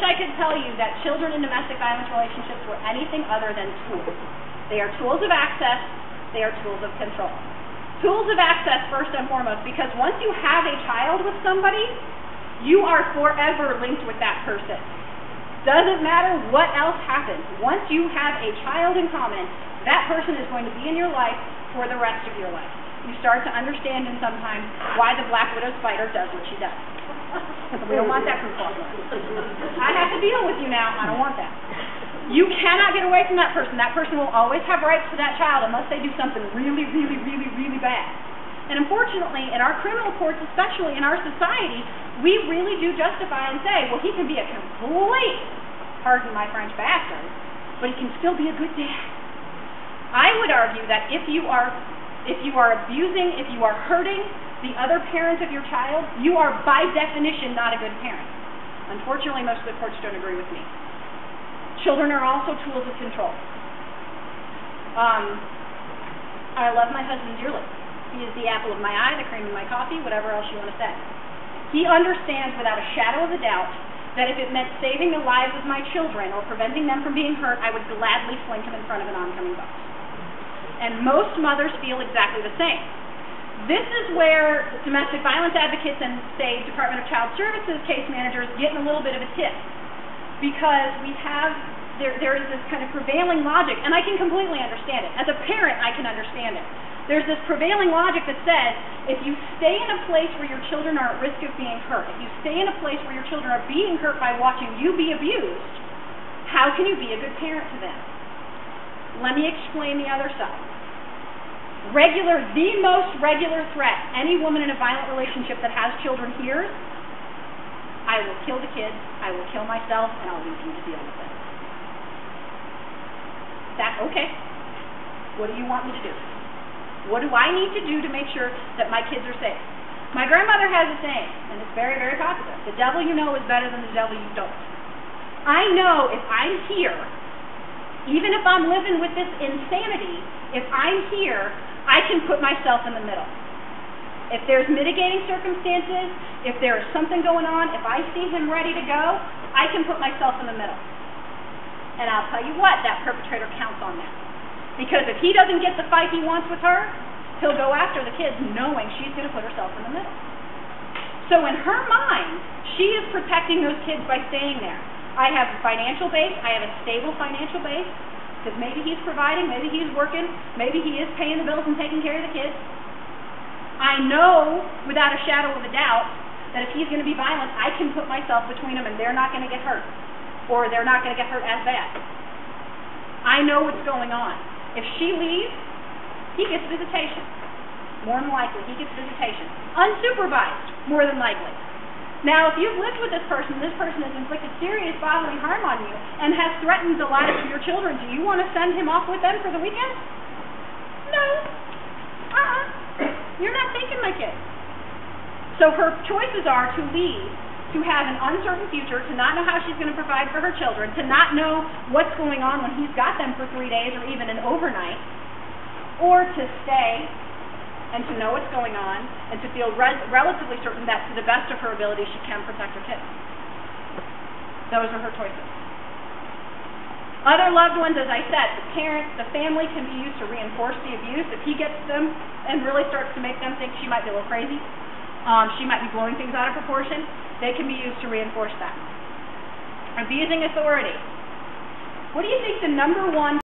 I could tell you that children in domestic violence relationships were anything other than tools. They are tools of access. They are tools of control. Tools of access first and foremost, because once you have a child with somebody, you are forever linked with that person. Doesn't matter what else happens. Once you have a child in common, that person is going to be in your life for the rest of your life. You start to understand and sometimes why the black widow spider does what she does. We don't want that from Clark. I have to deal with you now. I don't want that. You cannot get away from that person. That person will always have rights to that child unless they do something really, really, really, really bad. And unfortunately, in our criminal courts, especially in our society, we really do justify and say, well, he can be a complete, pardon my French, bastard, but he can still be a good dad. I would argue that if you are abusing, if you are hurting the other parent of your child, you are by definition not a good parent. Unfortunately, most of the courts don't agree with me. Children are also tools of control. I love my husband dearly. He is the apple of my eye, the cream in my coffee, whatever else you want to say. He understands without a shadow of a doubt that if it meant saving the lives of my children or preventing them from being hurt, I would gladly fling him in front of an oncoming bus. And most mothers feel exactly the same. This is where domestic violence advocates and, say, Department of Child Services case managers get in a little bit of a tip. Because there is this kind of prevailing logic, and I can completely understand it. As a parent, I can understand it. There's this prevailing logic that says, if you stay in a place where your children are at risk of being hurt, if you stay in a place where your children are being hurt by watching you be abused, how can you be a good parent to them? Let me explain the other side. The most regular threat any woman in a violent relationship that has children hears, I will kill the kids, I will kill myself, and I'll leave you to deal with it. Okay. What do you want me to do? What do I need to do to make sure that my kids are safe? My grandmother has a saying, and it's very, very popular. The devil you know is better than the devil you don't. I know if I'm here, even if I'm living with this insanity, if I'm here, I can put myself in the middle. If there's mitigating circumstances, if there is something going on, if I see him ready to go, I can put myself in the middle. And I'll tell you what, that perpetrator counts on that. Because if he doesn't get the fight he wants with her, he'll go after the kids knowing she's going to put herself in the middle. So in her mind, she is protecting those kids by staying there. I have a financial base, I have a stable financial base, because maybe he's providing, maybe he's working, maybe he is paying the bills and taking care of the kids. I know, without a shadow of a doubt, that if he's going to be violent, I can put myself between them and they're not going to get hurt. Or they're not going to get hurt as bad. I know what's going on. If she leaves, he gets visitation. More than likely, he gets visitation. Unsupervised, more than likely. Now, if you've lived with this person has inflicted serious bodily harm on you and has threatened the lives of your children, do you want to send him off with them for the weekend? No. You're not taking my kid. So her choices are to leave, to have an uncertain future, to not know how she's going to provide for her children, to not know what's going on when he's got them for 3 days or even an overnight, or to stay and to know what's going on and to feel relatively certain that to the best of her ability she can protect her kids. Those are her choices. Other loved ones, as I said, the family can be used to reinforce the abuse. If he gets them and really starts to make them think she might be a little crazy, she might be blowing things out of proportion, they can be used to reinforce that. Abusing authority. What do you think the #1